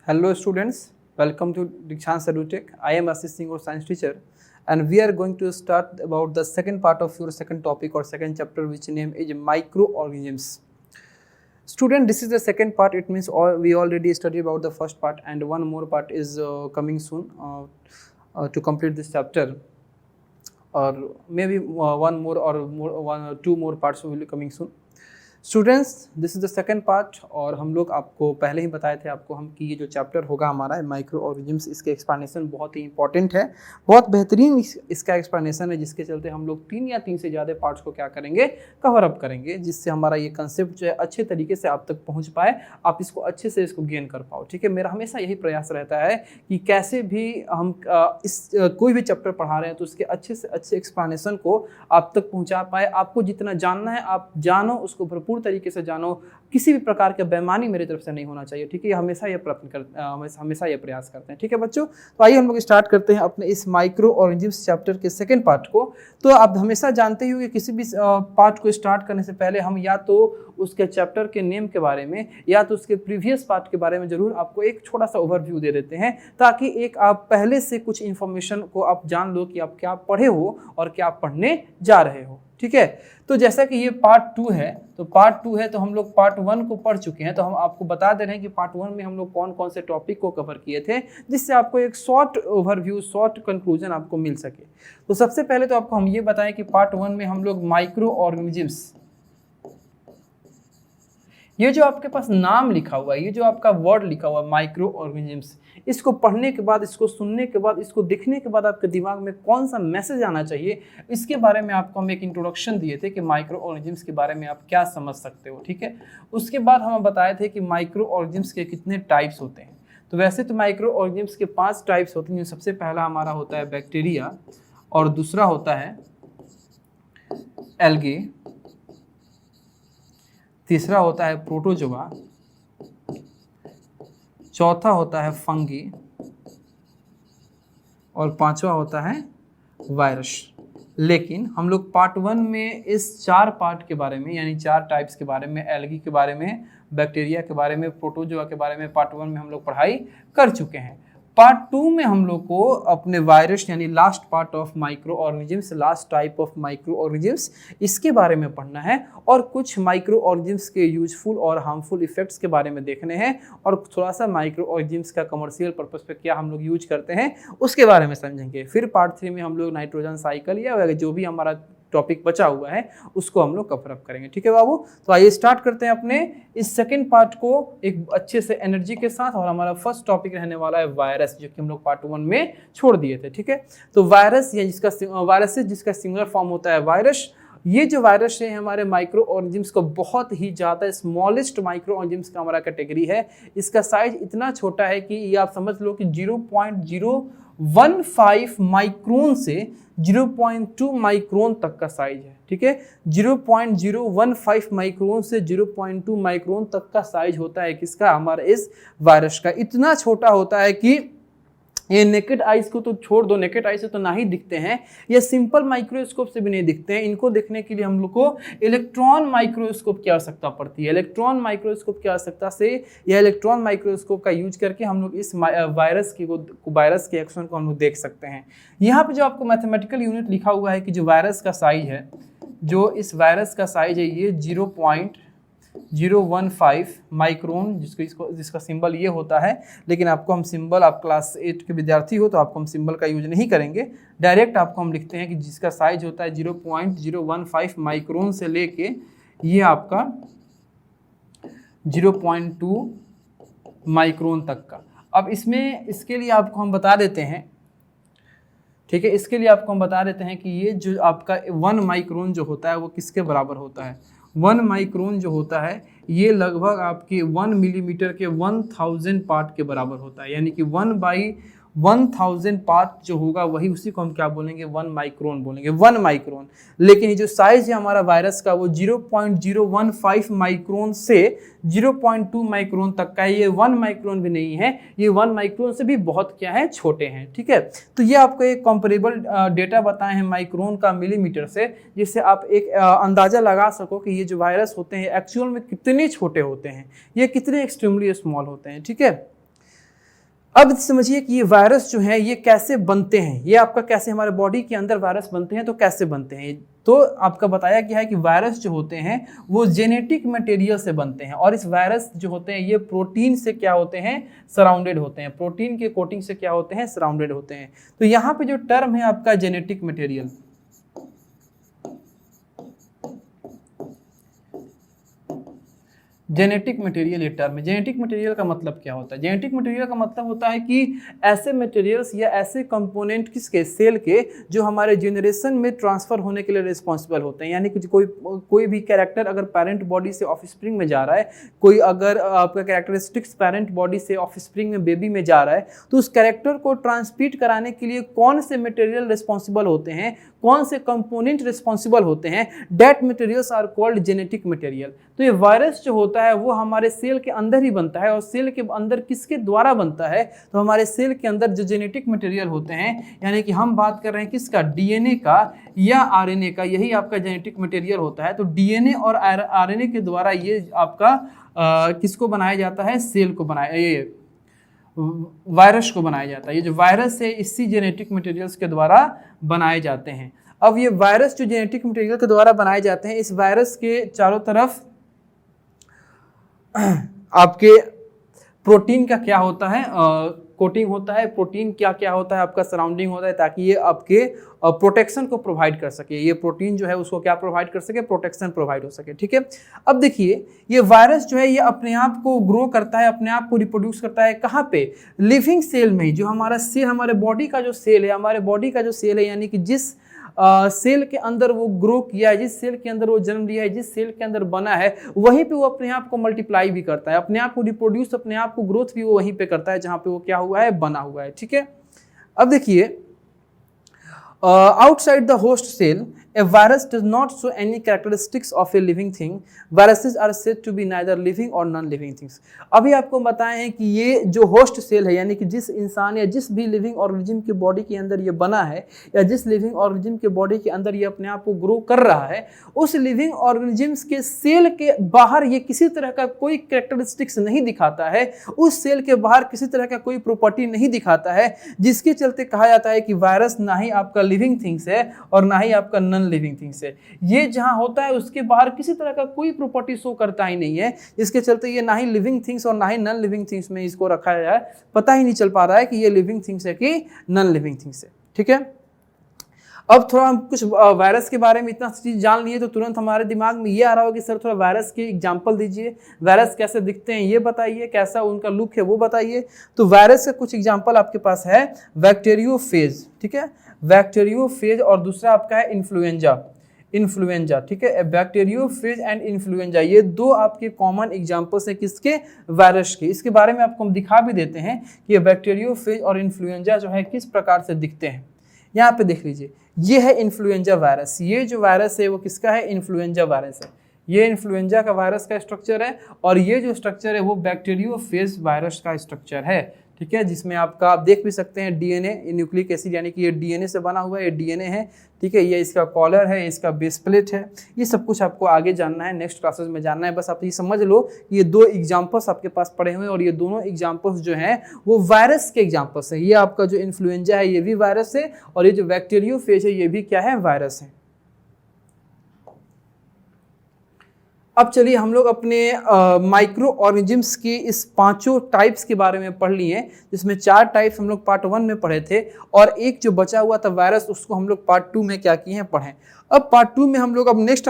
Hello students, welcome to Dikshant Sadutech. I am Ashish Singh, your science teacher, and we are going to start about the second part of your second topic or second chapter, which name is microorganisms. Student, this is the second part. It means we already studied about the first part, and one more part is coming soon to complete this chapter, or maybe one more or one or two more parts will be coming soon. Students, this is the second part और हम लोग आपको पहले ही बताए थे आपको हम कि ये जो चैप्टर होगा हमारा माइक्रो ऑर्गेनिज्म्स, इसके एक्सप्लेनेशन बहुत ही इंपॉर्टेंट है, बहुत बेहतरीन इसका एक्सप्लेनेशन है, जिसके चलते हम लोग 3 या 3 से ज़्यादा पार्ट्स को क्या करेंगे, कवर अप करेंगे, जिससे हमारा ये कंसेप्ट जो है अच्छे तरीके से आप तक पहुँच पाए, आप इसको अच्छे से इसको गेन कर पाओ। ठीक है, मेरा हमेशा यही प्रयास रहता है कि कैसे भी हम कोई भी चैप्टर पढ़ा रहे हैं तो उसके अच्छे से अच्छे एक्सप्लेनेशन को आप तक पहुँचा पाए। आपको जितना जानना है आप जानो, उसको भरपूर तरीके से जानो, किसी भी प्रकार का बेईमानी मेरी तरफ से नहीं होना चाहिए। ठीक है, हमेशा ये प्रयास करते हैं। ठीक है बच्चों, तो आइए हम लोग स्टार्ट करते हैं अपने इस माइक्रो ऑर्गेनिज्म्स चैप्टर के सेकंड पार्ट को। तो आप हमेशा जानते ही हो कि किसी भी पार्ट को स्टार्ट करने से पहले हम या तो उसके चैप्टर के नेम के बारे में या तो उसके प्रीवियस पार्ट के बारे में जरूर आपको एक छोटा सा ओवरव्यू दे देते हैं, ताकि एक आप पहले से कुछ इंफॉर्मेशन को आप जान लो कि आप क्या पढ़े हो और क्या पढ़ने जा रहे हो। ठीक है, तो जैसा कि ये पार्ट 2 है, तो हम लोग पार्ट 1 को पढ़ चुके हैं, तो हम आपको बता दे रहे हैं कि पार्ट 1 में हम लोग कौन कौन से टॉपिक को कवर किए थे, जिससे आपको एक शॉर्ट ओवरव्यू, शॉर्ट कंक्लूजन आपको मिल सके। तो सबसे पहले तो आपको हम ये बताएं कि पार्ट 1 में हम लोग माइक्रो ऑर्गेनिज्म्स, ये जो आपके पास नाम लिखा हुआ है, ये जो आपका वर्ड लिखा हुआ है माइक्रो ऑर्गेनिज्म्स, इसको पढ़ने के बाद, इसको सुनने के बाद, इसको देखने के बाद आपके दिमाग में कौन सा मैसेज आना चाहिए, इसके बारे में आपको हम एक इंट्रोडक्शन दिए थे कि माइक्रो ऑर्गेनिज्म्स के बारे में आप क्या समझ सकते हो। ठीक है, उसके बाद हम बताए थे कि माइक्रो ऑर्गेनिज्म्स के कितने टाइप्स होते हैं। तो वैसे तो माइक्रो ऑर्गेनिज्म्स के 5 टाइप्स होते हैं। सबसे पहला हमारा होता है बैक्टीरिया, और दूसरा होता है एल्गी, तीसरा होता है प्रोटोजोआ, चौथा होता है फंगी, और पांचवा होता है वायरस। लेकिन हम लोग पार्ट 1 में इस 4 पार्ट के बारे में, यानी 4 टाइप्स के बारे में, एल्गी के बारे में, बैक्टीरिया के बारे में, प्रोटोजोआ के बारे में पार्ट 1 में हम लोग पढ़ाई कर चुके हैं। पार्ट 2 में हम लोग को अपने वायरस, यानी last part of micro organisms, last type of micro organisms, इसके बारे में पढ़ना है, और कुछ माइक्रो ऑर्गेनिज्म्स के यूजफुल और हार्मफुल इफेक्ट्स के बारे में देखने हैं, और थोड़ा सा माइक्रो ऑर्गेनिज्म्स का कमर्शियल पर्पस पे क्या हम लोग यूज करते हैं उसके बारे में समझेंगे। फिर पार्ट 3 में हम लोग नाइट्रोजन साइकिल या जो भी हमारा टॉपिक बचा हुआ है उसको हम लोग कवर अप करेंगे। ठीक है बाबू, तो आइए स्टार्ट करते हैं अपने इस सेकंड पार्ट को एक अच्छे से एनर्जी के साथ। और हमारा फर्स्ट टॉपिक रहने वाला है वायरस, जो कि हम लोग पार्ट 1 में छोड़ दिए थे। ठीक है, तो वायरस या जिसका सिंगुलर फॉर्म होता है वायरस, ये जो वायरस है हमारे माइक्रो ऑर्गेनिज्म्स को बहुत ही ज़्यादा स्मॉलेस्ट माइक्रो ऑर्गेनिज्म्स का हमारा कैटेगरी है। इसका साइज इतना छोटा है कि ये आप समझ लो कि 0.015 माइक्रोन से 0.2 माइक्रोन तक का साइज है। ठीक है, 0.015 माइक्रोन से 0.2 माइक्रोन तक का साइज होता है किसका, हमारा इस वायरस का। इतना छोटा होता है कि ये नेकेड आइज को तो छोड़ दो, नेकेड आइज से तो ना ही दिखते हैं, ये सिंपल माइक्रोस्कोप से भी नहीं दिखते हैं। इनको देखने के लिए हम लोग को इलेक्ट्रॉन माइक्रोस्कोप की आवश्यकता पड़ती है। इलेक्ट्रॉन माइक्रोस्कोप की आवश्यकता से या इलेक्ट्रॉन माइक्रोस्कोप का यूज करके हम लोग इस वायरस के एक्शन को हम लोग देख सकते हैं। यहाँ पे जो आपको मैथमेटिकल यूनिट लिखा हुआ है कि जो वायरस का साइज है, जो इस वायरस का साइज है, ये 0.015 माइक्रोन, जिसका सिंबल ये होता है। लेकिन आपको हम सिंबल, आप क्लास 8 के विद्यार्थी हो तो आपको हम सिंबल का यूज नहीं करेंगे, डायरेक्ट आपको हम लिखते हैं कि जिसका साइज होता है 0.015 माइक्रोन से लेके ये आपका 0.2 माइक्रोन तक का। अब इसके लिए आपको हम बता देते हैं, ठीक है, इसके लिए आपको हम बता देते हैं कि ये जो आपका 1 माइक्रोन जो होता है वो किसके बराबर होता है। 1 माइक्रोन जो होता है ये लगभग आपके 1 मिलीमीटर के 1000 पार्ट के बराबर होता है, यानी कि 1/1000 पार्ट जो होगा वही, उसी को हम क्या बोलेंगे, 1 माइक्रोन बोलेंगे, 1 माइक्रोन। लेकिन ये जो साइज है हमारा वायरस का वो 0.015 माइक्रोन से 0.2 माइक्रोन तक का है। ये 1 माइक्रोन भी नहीं है, ये 1 माइक्रोन से भी बहुत क्या है, छोटे हैं। ठीक है, तो ये आपको एक कंपेरेबल डेटा बताए हैं माइक्रोन का मिलीमीटर से, जिससे आप एक अंदाजा लगा सको कि ये जो वायरस होते हैं एक्चुअल में कितने छोटे होते हैं, ये कितने एक्सट्रीमली स्मॉल होते हैं। ठीक है, अब समझिए कि ये वायरस जो है ये कैसे बनते हैं, ये आपका कैसे हमारे बॉडी के अंदर वायरस बनते हैं, तो कैसे बनते हैं। तो आपका बताया गया है कि वायरस जो होते हैं वो जेनेटिक मटेरियल से बनते हैं, और इस वायरस जो होते हैं ये प्रोटीन से क्या होते हैं, सराउंडेड होते हैं, प्रोटीन के कोटिंग से क्या होते हैं, सराउंडेड होते हैं। तो यहाँ पे जो टर्म है आपका जेनेटिक मटेरियल, जेनेटिक मटेरियल ये टर्म है। जेनेटिक मटेरियल का मतलब क्या होता है? जेनेटिक मटेरियल का मतलब होता है कि ऐसे मटेरियल्स या ऐसे कंपोनेंट किसके, सेल के, जो हमारे जनरेशन में ट्रांसफर होने के लिए रिस्पॉन्सिबल होते हैं। यानी कि कोई भी कैरेक्टर अगर पेरेंट बॉडी से ऑफस्प्रिंग में जा रहा है, कोई अगर आपका कैरेक्टरिस्टिक्स पेरेंट बॉडी से ऑफस्प्रिंग में बेबी में जा रहा है, तो उस कैरेक्टर को ट्रांसमिट कराने के लिए कौन से मटेरियल रिस्पॉन्सिबल होते हैं, कौन से कंपोनेंट रिस्पॉन्सिबल होते हैं, that materials are called genetic material. तो ये वायरस जो होता है वो हमारे सेल के अंदर ही बनता है, और सेल के अंदर किसके द्वारा बनता है, तो हमारे सेल के अंदर जो जेनेटिक मटेरियल होते हैं, यानी कि हम बात कर रहे हैं किसका, डीएनए का या आरएनए का, यही आपका जेनेटिक मटेरियल होता है। तो डीएनए और आरएनए के द्वारा ये आपका किसको बनाया जाता है, सेल को बनाया, ये वायरस को बनाया जाता है। ये जो वायरस है इसी जेनेटिक मटेरियल्स के द्वारा बनाए जाते हैं। अब ये वायरस जो जेनेटिक मटेरियल के द्वारा बनाए जाते हैं, इस वायरस के चारों तरफ आपके प्रोटीन का क्या होता है, कोटिंग होता है। प्रोटीन क्या क्या होता है, आपका सराउंडिंग होता है, ताकि ये आपके प्रोटेक्शन को प्रोवाइड कर सके। ये प्रोटीन जो है उसको क्या प्रोवाइड कर सके, प्रोटेक्शन प्रोवाइड हो सके। ठीक है, अब देखिए ये वायरस जो है ये अपने आप को ग्रो करता है, अपने आप को रिप्रोड्यूस करता है। कहाँ पे, लिविंग सेल में। जो हमारा सेल, हमारे बॉडी का जो सेल है, हमारे बॉडी का जो सेल है, यानी कि जिस सेल के अंदर वो ग्रो किया है, जिस सेल के अंदर वो जन्म लिया है, जिस सेल के अंदर बना है, वहीं पे वो अपने आप को मल्टीप्लाई भी करता है, अपने आप को रिप्रोड्यूस, अपने आप को ग्रोथ भी वो वहीं पे करता है जहां पे वो क्या हुआ है, बना हुआ है। ठीक है, अब देखिए outside the host cell, a virus does not show any characteristics of a living thing. Viruses are said to be neither living or non-living things. अभी आपको बताएं हैं कि ये जो होस्ट सेल है, यानी कि जिस इंसान या जिस भी लिविंग ऑर्गेनिज्म के बॉडी के अंदर ये बना है, या जिस लिविंग ऑर्गेनिज्म के बॉडी के अंदर ये अपने आप को ग्रो कर रहा है, उस लिविंग ऑर्गेनिज्म्स के सेल के बाहर ये किसी तरह का कोई कैरेक्टरिस्टिक्स नहीं दिखाता है, उस सेल के बाहर किसी तरह का कोई प्रॉपर्टी नहीं दिखाता है, जिसके चलते कहा जाता है कि वायरस ना ही आपका लिविंग थिंग्स है और ना ही आपका नॉन लिविंग थिंग्स है। ये जहां होता है उसके बाहर किसी तरह का कोई प्रॉपर्टी शो करता ही नहीं है, जिसके चलते ये ना ही लिविंग थिंग्स और ना ही नॉन लिविंग थिंग्स में इसको रखा जाए, पता ही नहीं चल पा रहा है कि ये लिविंग थिंग्स है कि नॉन लिविंग थिंग्स है। ठीक है, अब थोड़ा हम कुछ वायरस के बारे में इतना चीज जान लिए तो तुरंत हमारे दिमाग में ये आ रहा होगा कि सर थोड़ा वायरस के एग्जांपल दीजिए, वायरस कैसे दिखते हैं ये बताइए, कैसा उनका लुक है वो बताइए। तो वायरस का कुछ एग्जांपल आपके पास है, बैक्टीरियोफेज। ठीक है, बैक्टीरियोफेज, और दूसरा आपका है इन्फ्लुएंजा। ठीक है, बैक्टीरियोफेज एंड इन्फ्लुएंजा, ये दो आपके कॉमन एग्जांपल्स हैं किसके, वायरस के। इसके बारे में आपको हम दिखा भी देते हैं कि ये बैक्टीरियोफेज और इन्फ्लुएंजा जो है किस प्रकार से दिखते हैं। यहाँ पे देख लीजिए, ये है इन्फ्लुएंजा वायरस। ये जो वायरस है वो किसका है, इन्फ्लुएंजा वायरस है। ये इन्फ्लुएंजा का वायरस का स्ट्रक्चर है, और ये जो स्ट्रक्चर है वो बैक्टीरियोफेज वायरस का स्ट्रक्चर है। ठीक है, जिसमें आपका आप देख भी सकते हैं डीएनए, न्यूक्लिक एसिड, यानी कि ये डीएनए से बना हुआ है, ये डीएनए है। ठीक है, ये इसका कॉलर है, इसका बेस प्लेट है। ये सब कुछ आपको आगे जानना है, नेक्स्ट क्लासेस में जानना है। बस आप ये समझ लो, ये दो एग्जांपल्स आपके पास पड़े हुए हैं, और ये दोनों एग्जांपल्स जो हैं वो वायरस के एग्जांपल्स हैं। ये आपका जो इन्फ्लुएंजा है ये भी वायरस है, और ये जो बैक्टीरियोफेज है ये भी क्या है, वायरस है। अब चलिए हम लोग अपने माइक्रो ऑर्गेनिजम्स की इस पांचों टाइप्स के बारे में पढ़ लिए, जिसमें 4 टाइप्स हम लोग पार्ट 1 में पढ़े थे, और एक जो बचा हुआ था वायरस उसको हम लोग पार्ट 2 में क्या किए हैं, पढ़े। अब पार्ट 2 में हम लोग अब नेक्स्ट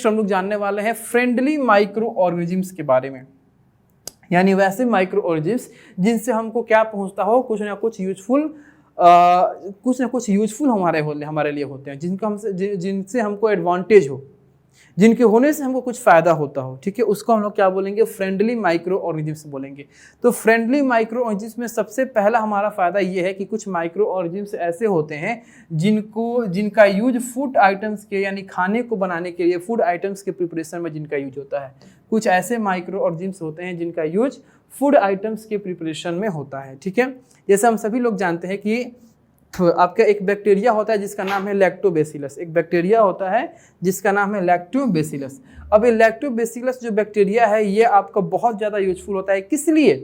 हम लोग जानने वाले हैं फ्रेंडली माइक्रो ऑर्गेनिजम्स के बारे में, यानी वैसे माइक्रो ऑर्गेनिजम्स जिनसे हमको क्या पहुंचता हो, कुछ ना कुछ यूजफुल हमारे लिए होते हैं, जिनसे हमको एडवांटेज हो, जिनके होने से हमको कुछ फायदा होता हो। ठीक है, उसको हम लोग क्या बोलेंगे, फ्रेंडली माइक्रो ऑर्गेनिजम्स बोलेंगे। तो फ्रेंडली माइक्रो ऑर्गेनिजम्स में सबसे पहला हमारा फायदा ये है कि कुछ माइक्रो ऑर्गेनिजम्स ऐसे होते हैं जिनका यूज फूड आइटम्स के, यानी खाने को बनाने के लिए, फूड आइटम्स के प्रिपरेशन में जिनका यूज होता है। कुछ ऐसे माइक्रो ऑर्गेनिजम्स होते हैं जिनका यूज फूड आइटम्स के प्रिपरेशन में होता है। ठीक है, जैसे हम सभी लोग जानते हैं कि आपका एक बैक्टीरिया होता है जिसका नाम है लैक्टोबैसिलस। एक बैक्टीरिया होता है जिसका नाम है लैक्टोबैसिलस। अब ये लैक्टोबैसिलस जो बैक्टीरिया है ये आपका बहुत ज़्यादा यूजफुल होता है, किस लिए,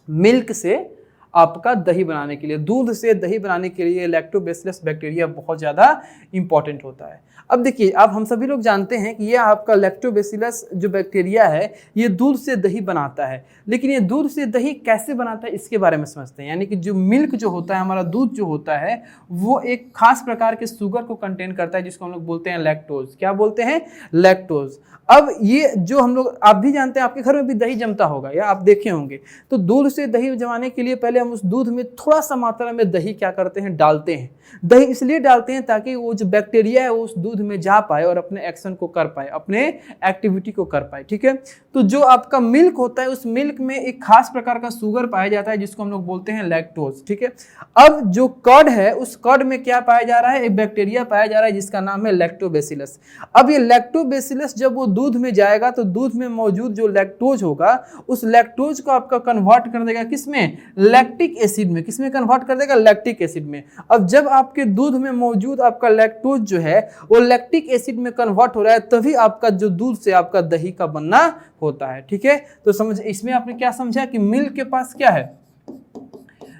मिल्क से आपका दही बनाने के लिए, दूध से दही बनाने के लिए लैक्टोबैसिलस बैक्टीरिया बहुत ज़्यादा इंपॉर्टेंट होता है। अब देखिए, अब हम सभी लोग जानते हैं कि ये आपका लैक्टोबैसिलस जो बैक्टीरिया है ये दूध से दही बनाता है, लेकिन ये दूध से दही कैसे बनाता है इसके बारे में समझते हैं। यानी कि जो मिल्क जो होता है, हमारा दूध जो होता है, वो एक खास प्रकार के शुगर को कंटेन करता है जिसको हम लोग बोलते हैं लैक्टोज। क्या बोलते हैं? लैक्टोज। अब ये जो हम लोग, आप भी जानते हैं, आपके घर में भी दही जमता होगा या आप देखे होंगे, तो दूध से दही जमाने के लिए पहले हम उस दूध में थोड़ा सा मात्रा में दही क्या करते हैं? डालते हैं। दही इसलिए डालते हैं ताकि वो जो बैक्टीरिया है वो उस दूध में जा पाए और अपने एक्शन को कर पाए, अपने एक्टिविटी को कर पाए। ठीक है, तो जो आपका मिल्क होता है उस मिल्क में एक खास प्रकार का शुगर पाया जाता है जिसको हम लोग बोलते हैं लैक्टोज। ठीक है, अब जो कर्ड है उस कर्ड में क्या पाया जा रहा है? एक बैक्टीरिया पाया जा रहा है जिसका नाम है लैक्टोबैसिलस। अब ये लैक्टोबैसिलस जब वो दूध में जाएगा तो दूध में मौजूद जो लैक्टोज होगा उस लैक्टोज को आपका कन्वर्ट कर देगा किसमें? लैक्टिक एसिड में। किसमें कन्वर्ट कर देगा? लैक्टिक एसिड में। अब जब आपके दूध में मौजूद आपका लैक्टोज जो है वो लैक्टिक एसिड में कन्वर्ट हो रहा है, तभी आपका जो दूध से आपका दही का बनना होता है। ठीक है, तो समझ, इसमें आपने क्या समझा कि मिल्क के पास क्या है?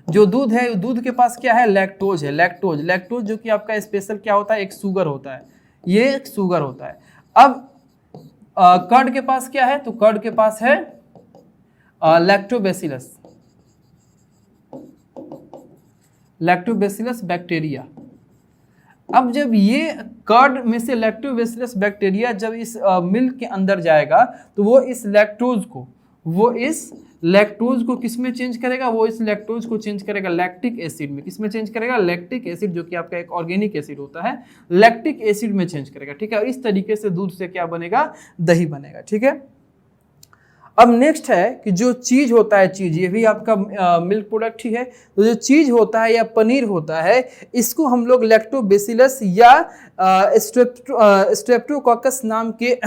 जो दूध है, दूध के पास क्या है? लैक्टोज है। लैक्टोज, लैक्टोज जो कि आपका स्पेशल क्या होता है? एक शुगर होता है, ये एक शुगर होता है। अब कर्ड के पास क्या है? तो कर्ड के पास है लैक्टोबैसिलस, लैक्टोबैसिलस बैक्टीरिया। अब जब ये कर्ड में से लैक्टोबैसिलस बैक्टीरिया जब इस मिल्क के अंदर जाएगा तो वो इस लैक्टोज को किस में चेंज करेगा? वो इस लैक्टोज को चेंज करेगा लैक्टिक एसिड में। किस में चेंज करेगा? लैक्टिक एसिड, जो कि आपका एक ऑर्गेनिक एसिड होता है, लैक्टिक एसिड में चेंज करेगा। ठीक है, और इस तरीके से दूध से क्या बनेगा? दही बनेगा। ठीक है, अब नेक्स्ट है कि जो चीज होता है, चीज ये भी आपका मिल्क प्रोडक्ट ही है। तो जो चीज होता है या पनीर होता है, इसको हम लोग लैक्टोबैसिलस या स्ट्रेप्टोकोकस नाम के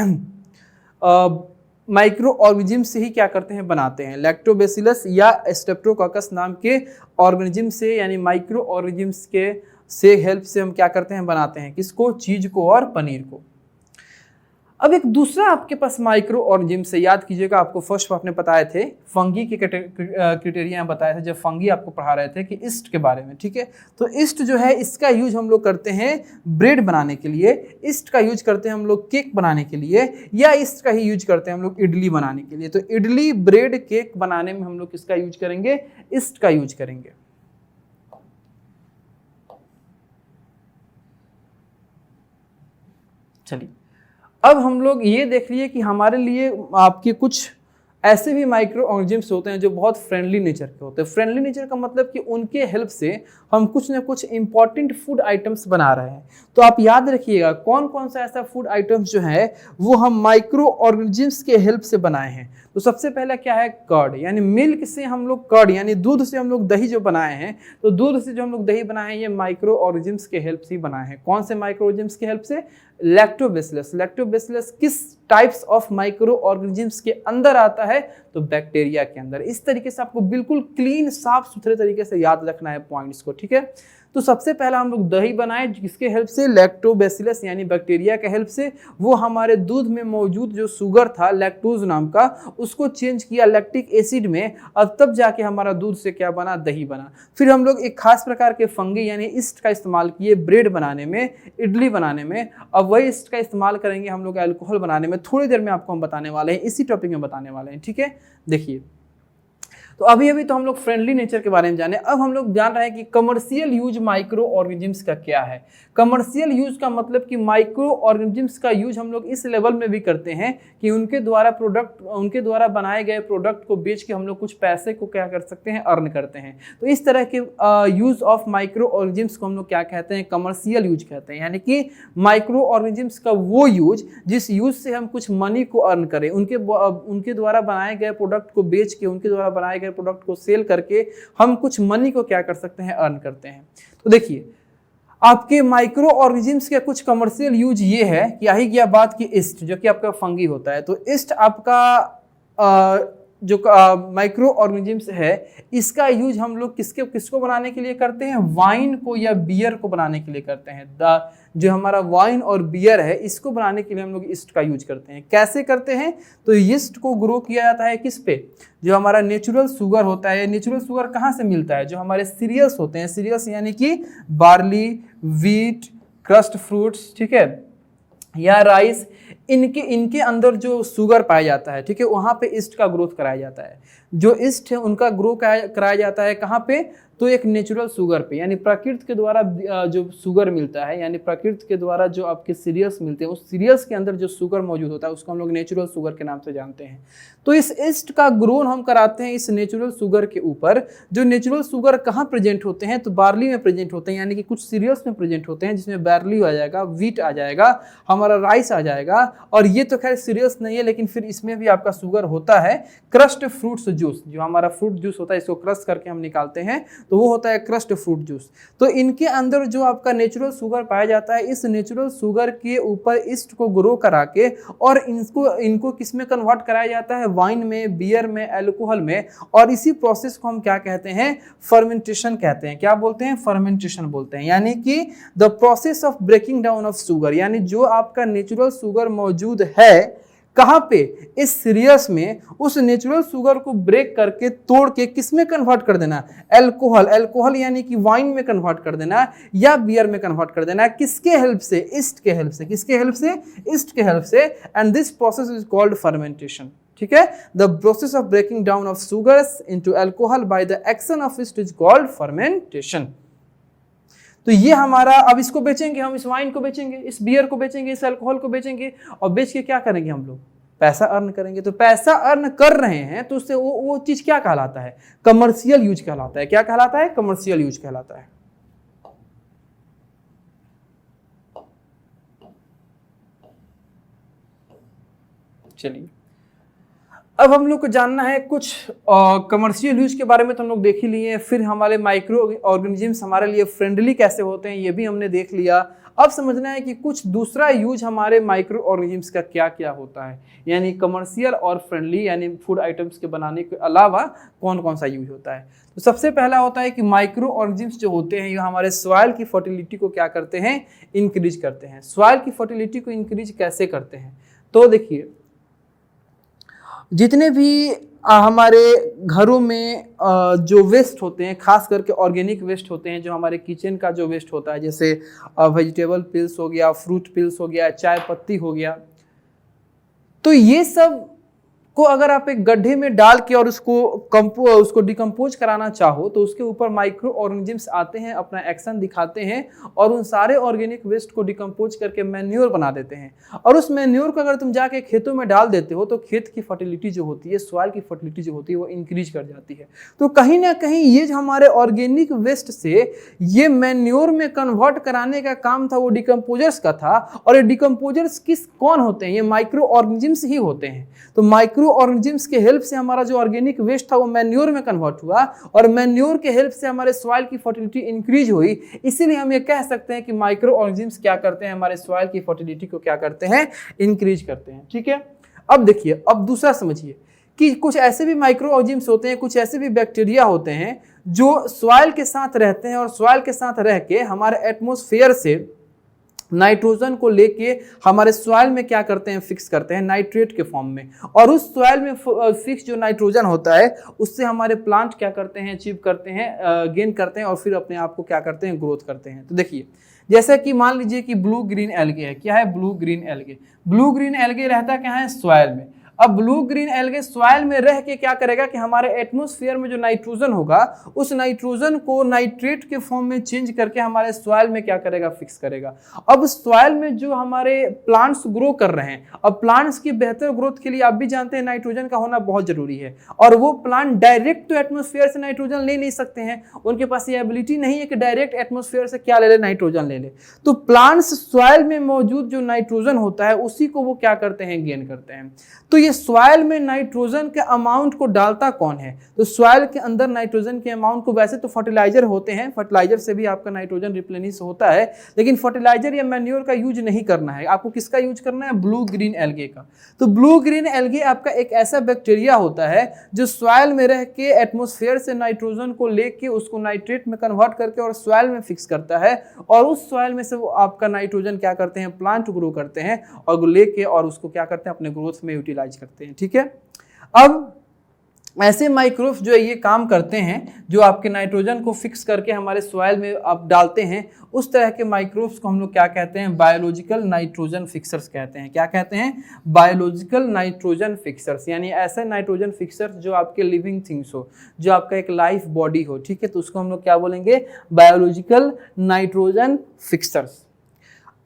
माइक्रो ऑर्गेनिज्म से ही क्या करते हैं? बनाते हैं। लैक्टोबैसिलस या स्ट्रेप्टोकोकस नाम के ऑर्गेनिज्म से, यानी माइक्रो ऑर्गेनिज्म के से हेल्प से हम क्या करते हैं? बनाते हैं। किसको? चीज को और पनीर को। अब एक दूसरा आपके पास माइक्रो ऑर्गेनिज्म से, याद कीजिएगा, आपको फर्स्ट आपने बताए थे फंगी के क्राइटेरिया बताए थे जब फंगी आपको पढ़ा रहे थे कि ईस्ट के बारे में। ठीक है, तो ईस्ट जो है इसका यूज हम लोग करते हैं ब्रेड बनाने के लिए, ईस्ट का यूज करते हैं हम लोग केक बनाने के लिए, या ईस्ट का ही यूज करते हैं हम लोग इडली बनाने के लिए। तो इडली, ब्रेड, केक बनाने में हम लोग किसका यूज करेंगे? ईस्ट का यूज करेंगे। चलिए, अब हम लोग ये देख लिए कि हमारे लिए आपके कुछ ऐसे भी माइक्रो ऑर्गेनिज्म्स होते हैं जो बहुत फ्रेंडली नेचर के होते हैं। फ्रेंडली नेचर का मतलब कि उनके हेल्प से हम कुछ ना कुछ इंपॉर्टेंट फूड आइटम्स बना रहे हैं। तो आप याद रखिएगा कौन कौन सा ऐसा फूड आइटम्स जो है वो हम माइक्रो ऑर्गेनिज्म्स के हेल्प से बनाए हैं। तो सबसे पहला क्या है? कर्ड, यानी मिल्क से हम लोग कर्ड यानी दूध से हम लोग दही जो बनाए हैं, तो दूध से जो हम लोग दही बनाए हैं ये माइक्रो ऑर्गेनिज्म्स के हेल्प से ही बनाए हैं। कौन से माइक्रो ऑर्गेनिज्म्स के हेल्प से? लैक्टोबैसिलस। लैक्टोबैसिलस किस टाइप्स ऑफ माइक्रो ऑर्गेनिज्म्स के अंदर आता है? तो बैक्टीरिया के अंदर। इस तरीके से आपको बिल्कुल क्लीन, साफ सुथरे तरीके से याद रखना है पॉइंट्स को। ठीक है, तो सबसे पहला हम लोग दही बनाए जिसके हेल्प से? लैक्टोबैसिलस यानी बैक्टीरिया के हेल्प से। वो हमारे दूध में मौजूद जो शुगर था लैक्टोज नाम का, उसको चेंज किया लैक्टिक एसिड में, और तब जाके हमारा दूध से क्या बना? दही बना। फिर हम लोग एक खास प्रकार के फंगी यानी ईस्ट का इस्तेमाल किए ब्रेड बनाने में, इडली बनाने में। अब वही ईस्ट का इस्तेमाल करेंगे हम लोग अल्कोहल बनाने में। थोड़ी देर में आपको हम बताने वाले हैं, इसी टॉपिक में बताने वाले हैं। ठीक है, देखिए, तो अभी तो हम लोग फ्रेंडली नेचर के बारे में जाने। अब हम लोग जान रहे हैं कि कमर्शियल यूज माइक्रो ऑर्गेनिज्म्स का क्या है। कमर्शियल यूज का मतलब कि माइक्रो ऑर्गेनिज्म्स का यूज हम लोग इस लेवल में भी करते हैं कि उनके द्वारा बनाए गए प्रोडक्ट को बेच के हम लोग कुछ पैसे को क्या कर सकते हैं? अर्न करते हैं। तो इस तरह के यूज ऑफ माइक्रो ऑर्गेनिज्म्स को हम लोग क्या कहते हैं? कमर्शियल यूज कहते हैं। यानी कि माइक्रो ऑर्गेनिज्म्स का वो यूज जिस यूज से हम कुछ मनी को अर्न करें, उनके द्वारा बनाए गए प्रोडक्ट को बेच के, उनके द्वारा बनाए गए प्रोडक्ट को सेल करके हम कुछ मनी को क्या कर सकते हैं? अर्न करते हैं। तो देखिए, आपके माइक्रो ऑर्गेनिज्म्स के कुछ कमर्शियल यूज ये है कि यही गया बात की ईस्ट, जो कि आपका फंगी होता है। तो ईस्ट आपका जो माइक्रो ऑर्गेनिजम्स है इसका यूज हम लोग किसको बनाने के लिए करते हैं, वाइन को या बियर को बनाने के लिए करते हैं। जो हमारा वाइन और बियर है इसको बनाने के लिए हम लोग ईस्ट का यूज करते हैं। कैसे करते हैं, तो ईस्ट को ग्रो किया जाता है किस पे, जो हमारा नेचुरल शुगर होता है। नेचुरल शुगर कहाँ से मिलता है, जो हमारे सीरियल्स होते हैं, सीरियल्स यानी कि बार्ली, वीट, क्रस्ट फ्रूट्स, ठीक है, या राइस, इनके अंदर जो शुगर पाया जाता है, ठीक है, वहाँ पे ईस्ट का ग्रोथ कराया जाता है। जो ईस्ट है उनका ग्रो कराया जाता है कहाँ पे, तो एक नेचुरल शुगर पे, यानी प्रकृति के द्वारा जो शुगर मिलता है, यानी प्रकृति के द्वारा जो आपके सीरियल्स मिलते हैं, उस सीरियल्स के अंदर जो शुगर मौजूद होता है उसको हम लोग नेचुरल शुगर के नाम से जानते हैं। तो इस ईस्ट का ग्रोन हम कराते हैं इस नेचुरल शुगर के ऊपर। जो नेचुरल शुगर कहाँ प्रेजेंट होते हैं, तो बार्ली में प्रेजेंट होते हैं, यानी कि कुछ सीरियल्स में प्रेजेंट होते हैं, जिसमें बार्ली आ जाएगा, वीट आ जाएगा, हमारा राइस आ जाएगा। और ये तो खैर सीरियल्स नहीं है, लेकिन फिर इसमें भी आपका शुगर होता है। क्रस्ट फ्रूट्स जूस, जो हमारा फ्रूट जूस होता है इसको क्रश करके हम निकालते हैं, तो वो होता है क्रस्ट फ्रूट जूस। तो इनके अंदर जो आपका नेचुरल शुगर पाया जाता है, इस नेचुरल शुगर के ऊपर ईस्ट को ग्रो करा के और इनको किस में कन्वर्ट कराया जाता है, वाइन में, बियर में, अल्कोहल में। और इसी प्रोसेस को हम क्या कहते हैं, फर्मेंटेशन कहते हैं। क्या बोलते हैं, फर्मेंटेशन बोलते हैं। यानी कि the process of breaking down of sugar, यानी जो आपका नेचुरल शुगर मौजूद है कहाँ पे, इस सीरियल्स में, उस नेचुरल शुगर को ब्रेक करके तोड़ के किस में कन्वर्ट कर देना, अल्कोहल, अल्कोहल यानी कि वाइन में कन्वर्ट कर देना या बियर में कन्वर्ट कर देना। किसके हेल्प से, ईस्ट के हेल्प से। किसके हेल्प से, ईस्ट के हेल्प से। And this process is called fermentation, ठीक है। The process of breaking down of sugars into alcohol by the action of yeast is called fermentation. तो ये हमारा, अब इसको बेचेंगे हम, इस वाइन को बेचेंगे, इस बियर को बेचेंगे, इस अल्कोहल को बेचेंगे, और बेच के क्या करेंगे हम लोग, पैसा अर्न करेंगे। तो पैसा अर्न कर रहे हैं तो उससे वो चीज क्या कहलाता है, कमर्शियल यूज कहलाता है। क्या कहलाता है, कमर्शियल यूज कहलाता है। चलिए अब हम लोग को जानना है कुछ कमर्शियल यूज के बारे में, तो हम लोग देख ही लिए। फिर हमारे माइक्रो ऑर्गेनिजम्स हमारे लिए फ्रेंडली कैसे होते हैं ये भी हमने देख लिया। अब समझना है कि कुछ दूसरा यूज हमारे माइक्रो ऑर्गेनिजम्स का क्या क्या होता है, यानी कमर्शियल और फ्रेंडली, यानी फूड आइटम्स के बनाने के अलावा कौन कौन सा यूज होता है। तो सबसे पहला होता है कि माइक्रो ऑर्गेनिजम्स जो होते हैं ये हमारे सॉइल की फर्टिलिटी को क्या करते हैं, इंक्रीज करते हैं। सॉइल की फर्टिलिटी को इंक्रीज कैसे करते हैं, तो देखिए जितने भी हमारे घरों में जो वेस्ट होते हैं, खास करके ऑर्गेनिक वेस्ट होते हैं, जो हमारे किचन का जो वेस्ट होता है, जैसे वेजिटेबल पिल्स हो गया, फ्रूट पिल्स हो गया, चाय पत्ती हो गया, तो ये सब को अगर आप एक गड्ढे में डाल के और उसको डिकम्पोज कराना चाहो तो उसके ऊपर माइक्रो ऑर्गेनिजम्स आते हैं, अपना एक्शन दिखाते हैं और उन सारे ऑर्गेनिक वेस्ट को डिकम्पोज करके मैन्योर बना देते हैं। और उस मैन्योर को अगर तुम जाके खेतों में डाल देते हो तो खेत की फर्टिलिटी जो होती है, सॉइल की फर्टिलिटी जो होती है वो इंक्रीज कर जाती है। तो कहीं ना कहीं ये जो हमारे ऑर्गेनिक वेस्ट से ये मैन्योर में कन्वर्ट कराने का काम था वो डिकम्पोजर्स का था। और ये डिकम्पोजर्स कौन होते हैं, ये माइक्रो ऑर्गेनिजम्स ही होते हैं। तो माइक्रो ऑर्गेनिजम्स के हेल्प से हमारा जो ऑर्गेनिक वेस्ट था वो मैन्योर में कन्वर्ट हुआ और मैन्योर के हेल्प से हमारे सॉइल की फर्टिलिटी इंक्रीज हुई। इसीलिए हम ये कह सकते हैं कि माइक्रो ऑर्गेनिजम्स क्या करते हैं, हमारे सॉइल की फर्टिलिटी को क्या करते हैं, इंक्रीज करते हैं। ठीक है, अब देखिए, अब दूसरा समझिए कि कुछ ऐसे भी माइक्रो ऑर्गेनिजम्स होते हैं, कुछ ऐसे भी बैक्टीरिया होते हैं जो सॉइल के साथ रहते हैं और सॉइल के साथ रह के हमारे एटमॉस्फेयर से नाइट्रोजन को लेके हमारे सॉइल में क्या करते हैं, फिक्स करते हैं नाइट्रेट के फॉर्म में। और उस सॉइल में फिक्स जो नाइट्रोजन होता है उससे हमारे प्लांट क्या करते हैं, अचीव करते हैं, गेन करते हैं और फिर अपने आप को क्या करते हैं, ग्रोथ करते हैं। तो देखिए जैसे कि मान लीजिए कि ब्लू ग्रीन एल्गे है। क्या है, blue green algae. Blue green algae रहता क्या है, सॉइल में। अब ब्लू ग्रीन एल्गे सॉइल में रह के क्या करेगा कि हमारे एटमॉस्फेयर में जो नाइट्रोजन होगा उस नाइट्रोजन को नाइट्रेट के फॉर्म में चेंज करके हमारे सॉइल में क्या करेगा, फिक्स करेगा। अब सॉइल में जो हमारे प्लांट्स ग्रो कर रहे हैं, अब प्लांट्स की बेहतर ग्रोथ के लिए आप भी जानते हैं नाइट्रोजन का होना बहुत जरूरी है। और वो प्लांट डायरेक्ट तो एटमॉस्फेयर से नाइट्रोजन ले नहीं सकते हैं, उनके पास ये एबिलिटी नहीं है कि डायरेक्ट एटमॉस्फेयर से क्या ले ले, नाइट्रोजन ले ले। तो प्लांट्स सॉइल में मौजूद जो नाइट्रोजन होता है उसी को वो क्या करते हैं, गेन करते हैं। तो ये सॉइल में नाइट्रोजन के अमाउंट को डालता कौन है? तो सॉइल के अंदर नाइट्रोजन के अमाउंट को, वैसे तो फर्टिलाइजर होते हैं, फर्टिलाइजर से भी आपका नाइट्रोजन रिप्लेनिश होता है, लेकिन फर्टिलाइजर या मैन्योर का यूज नहीं करना है। आपको किसका यूज करना है? ब्लू ग्रीन एल्गे का। तो ब्लू ग्रीन एल्गे आपका एक ऐसा बैक्टीरिया होता है जो सॉइल में रह के एटमॉस्फेयर से नाइट्रोजन को लेके उसको नाइट्रेट में कन्वर्ट करके और सॉइल में फिक्स करता है, और उस सॉइल में से वो आपका नाइट्रोजन क्या करते हैं? प्लांट ग्रो करते हैं और लेके और उसको क्या करते हैं? अपने ग्रोथ में यूटिलाइज करते हैं। ठीक है, अब ऐसे माइक्रोब्स जो है ये काम करते हैं जो आपके नाइट्रोजन को फिक्स करके हमारे सॉइल में आप डालते हैं। उस तरह के माइक्रोब्स को हम लोग क्या कहते हैं? बायोलॉजिकल नाइट्रोजन फिक्सर्स कहते हैं। क्या कहते हैं? बायोलॉजिकल नाइट्रोजन फिक्सर्स, यानी ऐसे नाइट्रोजन फिक्सर्स जो आपके लिविंग थिंग्स हो, जो आपका एक लाइफ बॉडी हो। ठीक है, तो उसको हम लोग क्या बोलेंगे? Biological nitrogen fixers.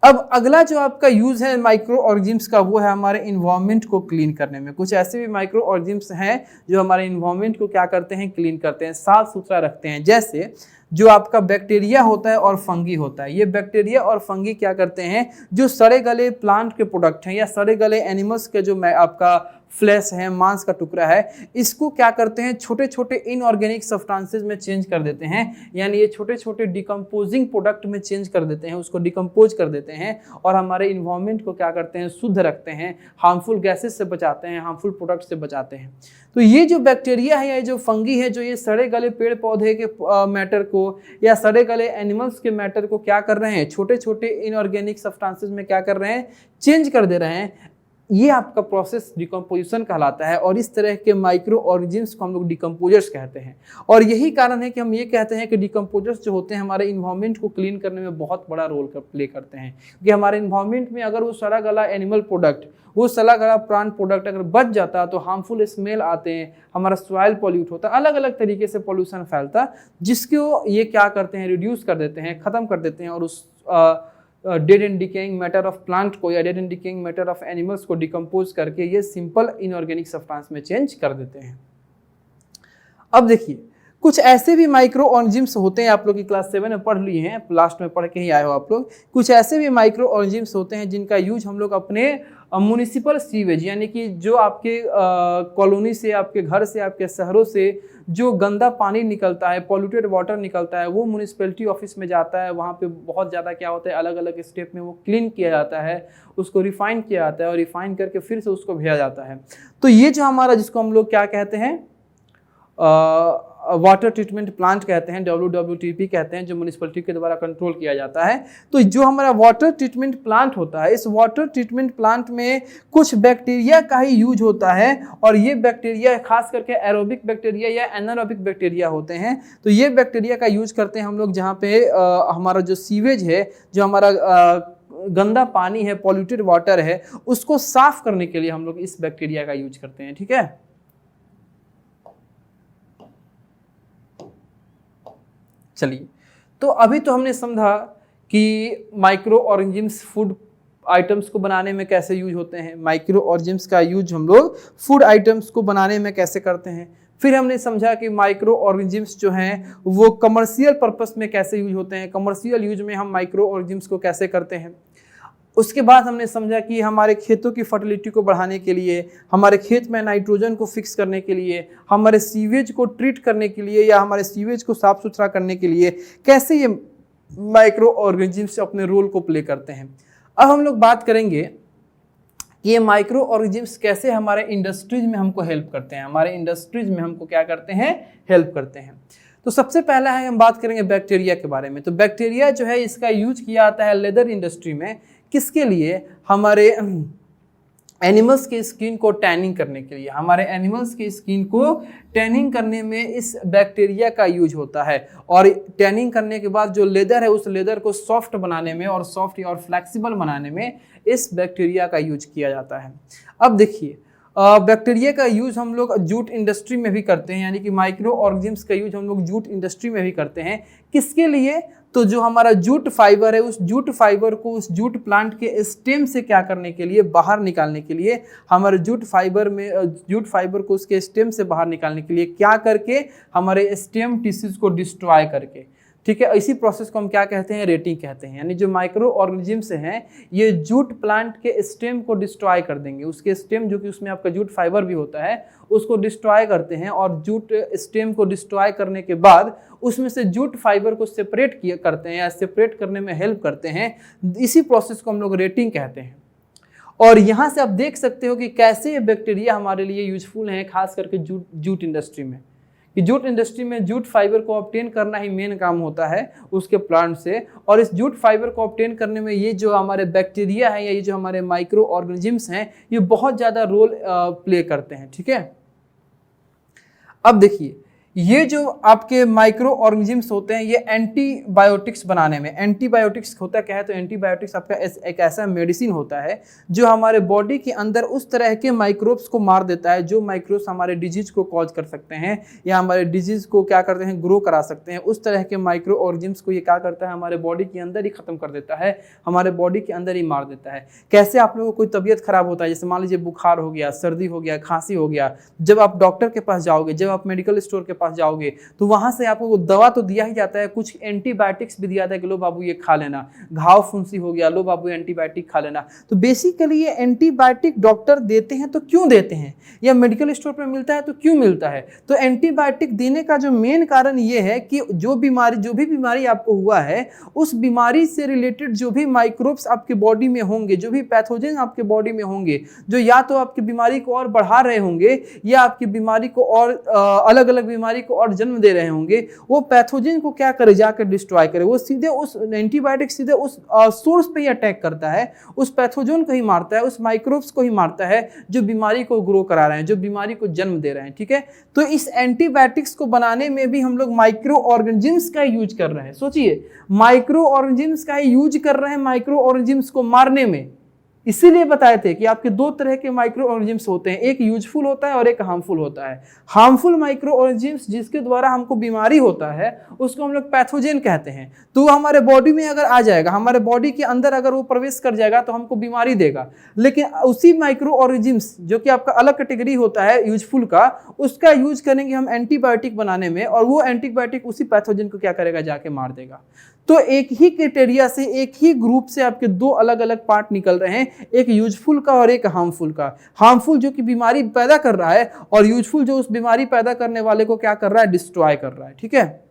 अब अगला जो आपका यूज है माइक्रो ऑर्गेनिज्म्स का, वो है हमारे इन्वायरमेंट को क्लीन करने में। कुछ ऐसे भी माइक्रो ऑर्गेनिज्म्स हैं जो हमारे इन्वायरमेंट को क्या करते हैं? क्लीन करते हैं, साफ सुथरा रखते हैं। जैसे जो आपका बैक्टीरिया होता है और फंगी होता है, ये बैक्टीरिया और फंगी क्या करते हैं? जो सड़े गले प्लांट के प्रोडक्ट हैं या सड़े गले एनिमल्स के जो आपका फ्लैश है, मांस का टुकड़ा है, इसको क्या करते हैं? छोटे छोटे इनऑर्गेनिक सब्सटेंसेस में चेंज कर देते हैं, यानी ये छोटे छोटे डिकम्पोजिंग प्रोडक्ट में चेंज कर देते हैं, उसको डिकम्पोज कर देते हैं और हमारे इन्वायरमेंट को क्या करते हैं? शुद्ध रखते हैं, हार्मफुल गैसेस से बचाते हैं, हार्मफुल प्रोडक्ट से बचाते हैं। तो ये जो बैक्टीरिया है या जो फंगी है, जो ये सड़े गले पेड़ पौधे के मैटर को या सड़े गले एनिमल्स के मैटर को क्या कर रहे हैं? छोटे छोटे इनऑर्गेनिक सब्सटेंसेस में क्या कर रहे हैं? चेंज कर दे रहे हैं। ये आपका प्रोसेस डिकम्पोजिशन कहलाता है, और इस तरह के माइक्रो ऑर्गेनिज्म्स को हम लोग डिकम्पोजर्स कहते हैं। और यही कारण है कि हम ये कहते हैं कि डिकम्पोजर्स जो होते हैं हमारे इन्वायरमेंट को क्लीन करने में बहुत बड़ा रोल प्ले करते हैं। क्योंकि हमारे इन्वायरमेंट में अगर वो सड़ा गला एनिमल प्रोडक्ट, वो सड़ा गला प्लांट प्रोडक्ट अगर बच जाता तो हार्मफुल स्मेल आते हैं, हमारा सॉइल पॉल्यूट होता, अलग अलग तरीके से पॉल्यूशन फैलता, जिसको ये क्या करते हैं? रिड्यूस कर देते हैं, ख़त्म कर देते हैं, और उस dead and decaying matter of plant को या dead and decaying matter of animals को डिकम्पोज करके ये सिंपल इनऑर्गेनिक सब्सटेंस में चेंज कर देते हैं। अब देखिए, कुछ ऐसे भी माइक्रो ऑर्गेनिज्म्स होते हैं, आप लोग की क्लास 7 में पढ़ लिए हैं, लास्ट में पढ़ के ही आए हो आप लोग। कुछ ऐसे भी माइक्रो ऑर्गेनिज्म्स होते हैं जिनका यूज हम लोग अपने म्युनिसिपल सीवेज, यानी कि जो आपके कॉलोनी से, आपके घर से, आपके शहरों से जो गंदा पानी निकलता है, पॉल्यूटेड वाटर निकलता है, वो म्युनिसिपैलिटी ऑफिस में जाता है। वहाँ पे बहुत ज़्यादा क्या होता है? अलग अलग स्टेप में वो क्लीन किया जाता है, उसको रिफाइन किया जाता है, और रिफाइन करके फिर से उसको भेजा जाता है। तो ये जो हमारा, जिसको हम लोग क्या कहते हैं? वाटर ट्रीटमेंट प्लांट कहते हैं, WWTP कहते हैं, जो म्युनिसिपैलिटी के द्वारा कंट्रोल किया जाता है। तो जो हमारा वाटर ट्रीटमेंट प्लांट होता है, इस वाटर ट्रीटमेंट प्लांट में कुछ बैक्टीरिया का ही यूज होता है, और ये बैक्टीरिया खास करके एरोबिक बैक्टीरिया या एनारोबिक बैक्टीरिया होते हैं। तो ये बैक्टीरिया का यूज करते हैं हम लोग जहाँ पे हमारा जो सीवेज है, जो हमारा गंदा पानी है, पॉल्यूटेड वाटर है, उसको साफ करने के लिए हम लोग इस बैक्टीरिया का यूज करते हैं। ठीक है, चलिए, तो अभी तो हमने समझा कि माइक्रो ऑर्गेनिज्म्स फूड आइटम्स को बनाने में कैसे यूज होते हैं, माइक्रो ऑर्गेनिज्म्स का यूज हम लोग फूड आइटम्स को बनाने में कैसे करते हैं। फिर हमने समझा कि माइक्रो ऑर्गेनिज्म्स जो हैं वो कमर्शियल पर्पस में कैसे यूज होते हैं, कमर्शियल यूज में हम माइक्रो ऑर्गेनिज्म्स को कैसे करते हैं। उसके बाद हमने समझा कि हमारे खेतों की फर्टिलिटी को बढ़ाने के लिए, हमारे खेत में नाइट्रोजन को फिक्स करने के लिए, हमारे सीवेज को ट्रीट करने के लिए या हमारे सीवेज को साफ सुथरा करने के लिए कैसे ये माइक्रो ऑर्गेनिज्म्स अपने रोल को प्ले करते हैं। अब हम लोग बात करेंगे कि ये माइक्रो ऑर्गेनिज्म्स कैसे हमारे इंडस्ट्रीज में हमको हेल्प करते हैं, हमारे इंडस्ट्रीज में हमको क्या करते हैं? हेल्प करते हैं। तो सबसे पहला है, हम बात करेंगे बैक्टीरिया के बारे में। तो बैक्टीरिया जो है इसका यूज किया जाता है लेदर इंडस्ट्री में। किसके लिए? हमारे एनिमल्स की स्किन को टैनिंग करने के लिए। हमारे एनिमल्स की स्किन को टैनिंग करने में इस बैक्टीरिया का यूज होता है, और टैनिंग करने के बाद जो लेदर है उस लेदर को सॉफ्ट बनाने में और सॉफ्ट और फ्लेक्सिबल बनाने में इस बैक्टीरिया का यूज किया जाता है। अब देखिए, बैक्टीरिया का यूज हम लोग जूट इंडस्ट्री में भी करते हैं, यानी कि माइक्रो ऑर्गेनिज्म्स का यूज हम लोग जूट इंडस्ट्री में भी करते हैं। किसके लिए? तो जो हमारा जूट फाइबर है, उस जूट फाइबर को उस जूट प्लांट के स्टेम से क्या करने के लिए? बाहर निकालने के लिए। हमारे जूट फाइबर को उसके स्टेम से बाहर निकालने के लिए क्या करके? हमारे स्टेम टिश्यूज को डिस्ट्रॉय करके। ठीक है। इसी प्रोसेस को हम क्या कहते हैं, रेटिंग कहते हैं। यानी जो माइक्रो ऑर्गेनिज्म्स हैं ये जूट प्लांट के स्टेम को डिस्ट्रॉय कर देंगे, उसके स्टेम जो कि उसमें आपका जूट फाइबर भी होता है उसको डिस्ट्रॉय करते हैं, और जूट स्टेम को डिस्ट्रॉय करने के बाद उसमें से जूट फाइबर को सेपरेट करते हैं या सेपरेट करने में हेल्प करते हैं। इसी प्रोसेस को हम लोग रेटिंग कहते हैं। और यहाँ से आप देख सकते हो कि कैसे ये बैक्टीरिया हमारे लिए यूजफुल हैं, खास करके जूट इंडस्ट्री में। कि जूट इंडस्ट्री में जूट फाइबर को ऑब्टेन करना ही मेन काम होता है उसके प्लांट से, और इस जूट फाइबर को ऑब्टेन करने में ये जो हमारे बैक्टीरिया है या ये जो हमारे माइक्रो ऑर्गेनिजम्स हैं ये बहुत ज़्यादा रोल प्ले करते हैं। ठीक है। अब देखिए ये जो आपके माइक्रो ऑर्गेनिजम्स होते हैं ये एंटीबायोटिक्स बनाने में, एंटीबायोटिक्स होता क्या है, तो एंटीबायोटिक्स आपका एक ऐसा मेडिसिन होता है जो हमारे बॉडी के अंदर उस तरह के माइक्रोब्स को मार देता है जो माइक्रोब्स हमारे डिजीज को कॉज कर सकते हैं या हमारे डिजीज को क्या करते हैं, ग्रो करा सकते हैं। उस तरह के माइक्रो ऑर्गेनिजम्स को ये क्या करता है, हमारे बॉडी के अंदर ही खत्म कर देता है, हमारे बॉडी के अंदर ही मार देता है। कैसे आप लोगों को कोई तबीयत खराब होता है, जैसे मान लीजिए बुखार हो गया, सर्दी हो गया, खांसी हो गया, जब आप डॉक्टर के पास जाओगे, जब आप मेडिकल स्टोर के जाओगे तो वहां से आपको दवा तो दिया ही जाता है, कुछ एंटीबायोटिक्स भी दिया जाता है कि लो बाबू ये खा लेना, घाव फुंसी हो गया लो बाबू एंटीबायोटिक खा लेना। तो बेसिकली ये एंटीबायोटिक डॉक्टर देते हैं तो क्यों देते हैं, या मेडिकल स्टोर पर मिलता है तो क्यों मिलता है। तो एंटीबायोटिक देने का जो मेन कारण ये है कि जो भी बीमारी आपको हुआ है उस बीमारी से रिलेटेड जो भी माइक्रोब्स आपके बॉडी में होंगे, जो भी पैथोजन आपके बॉडी में होंगे, जो या तो आपकी बीमारी को और बढ़ा रहे होंगे या आपकी बीमारी को और अलग अलग बीमारी को और जन्म दे रहे होंगे, वो पैथोजन को क्या करे, जाकर डिस्ट्रॉय करे। वो सीधे उस एंटीबायोटिक सीधे उस सोर्स पे ही अटैक करता है, उस पैथोजन को ही मारता है, उस माइक्रोब्स को ही मारता है जो बीमारी को ग्रो करा रहे हैं, जो बीमारी को जन्म दे रहे हैं। ठीक है। तो इस एंटीबायोटिक्स को बनाने में भी हम लोग माइक्रो ऑर्गेनिजम्स का यूज कर रहे हैं। सोचिए माइक्रो ऑर्गेनिजम्स का यूज कर रहे हैं माइक्रो ऑर्गेनिजम्स को मारने में। इसीलिए बताए थे कि आपके दो तरह के माइक्रो ऑर्गेनिजम्स होते हैं, एक यूजफुल होता है और एक हार्मफुल होता है। हार्मफुल माइक्रो ऑर्गेनिजम्स जिसके द्वारा हमको बीमारी होता है उसको हम लोग पैथोजन कहते हैं। तो वो हमारे बॉडी में अगर आ जाएगा, हमारे बॉडी के अंदर अगर वो प्रवेश कर जाएगा तो हमको बीमारी देगा। लेकिन उसी माइक्रो ऑर्गेनिजम्स जो कि आपका अलग कैटेगरी होता है यूजफुल का, उसका यूज करेंगे हम एंटीबायोटिक बनाने में, और वो एंटीबायोटिक उसी पैथोजन को क्या करेगा, जाके मार देगा। तो एक ही क्राइटेरिया से, एक ही ग्रुप से आपके दो अलग अलग पार्ट निकल रहे हैं, एक यूजफुल का और एक हार्मफुल का। हार्मफुल जो कि बीमारी पैदा कर रहा है और यूजफुल जो उस बीमारी पैदा करने वाले को क्या कर रहा है, डिस्ट्रॉय कर रहा है। ठीक है।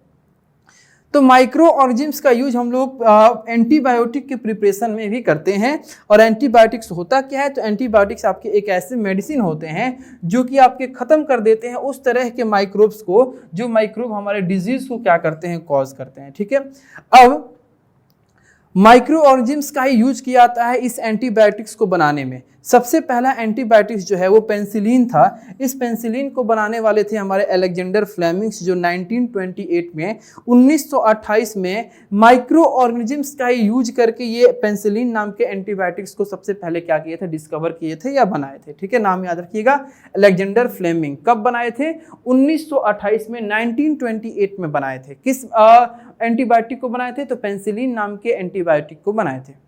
तो माइक्रो ऑर्गेनिजम्स का यूज हम लोग एंटीबायोटिक के प्रिपरेशन में भी करते हैं। और एंटीबायोटिक्स होता क्या है, तो एंटीबायोटिक्स आपके एक ऐसे मेडिसिन होते हैं जो कि आपके खत्म कर देते हैं उस तरह के माइक्रोब्स को जो माइक्रोब हमारे डिजीज को क्या करते हैं, कॉज करते हैं। ठीक है। अब माइक्रो ऑर्गेनिजम्स का ही यूज किया जाता है इस एंटीबायोटिक्स को बनाने में। सबसे पहला एंटीबायोटिक्स जो है वो पेंसिलिन था। इस पेंसिलिन को बनाने वाले थे हमारे अलेक्जेंडर फ्लेमिंग्स, जो 1928 में 1928 में माइक्रो ऑर्गेनिजम्स का ही यूज करके ये पेंसिलिन नाम के एंटीबायोटिक्स को सबसे पहले क्या किए थे, डिस्कवर किए थे या बनाए थे। ठीक है, नाम याद रखिएगा, अलेक्जेंडर फ्लेमिंग। कब बनाए थे, 1928 में, 1928 में बनाए थे। किस एंटीबायोटिक को बनाए थे, तो पेंसिलिन नाम के एंटीबायोटिक को बनाए थे।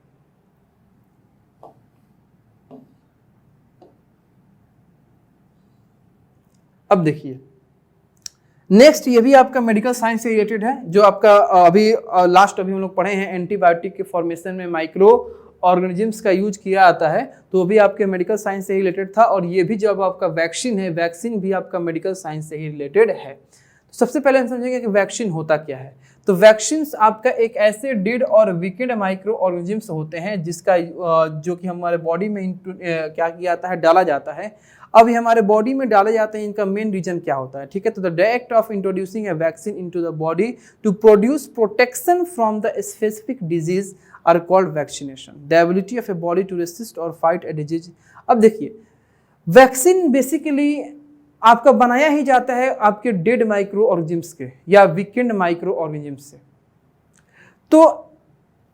अब देखिए नेक्स्ट, ये भी आपका मेडिकल साइंस से रिलेटेड है, जो आपका अभी हम लोग पढ़े हैं एंटीबायोटिक के फॉर्मेशन में माइक्रो ऑर्गेनिजम्स का यूज किया जाता है, तो वो भी आपके मेडिकल साइंस से ही रिलेटेड था। और ये भी जब आपका वैक्सीन है, वैक्सीन भी आपका मेडिकल साइंस से ही रिलेटेड है। तो सबसे पहले हम समझेंगे कि वैक्सीन होता क्या है। तो वैक्सीन्स आपका एक ऐसे डेड और वीकेंड माइक्रो ऑर्गेनिजम्स होते हैं जिसका जो कि हमारे बॉडी में क्या किया जाता है, डाला जाता है। अब ये हमारे बॉडी में डाले जाते हैं, इनका मेन रीजन क्या होता है। ठीक है, तो the direct of introducing a vaccine into the body to produce protection from the specific disease are called vaccination. The ability of a body to resist और फाइट ए डिजीज। अब देखिए vaccine basically आपका बनाया ही जाता है आपके dead micro organisms के या वीकेंड माइक्रो ऑर्गेनिजम्स से। तो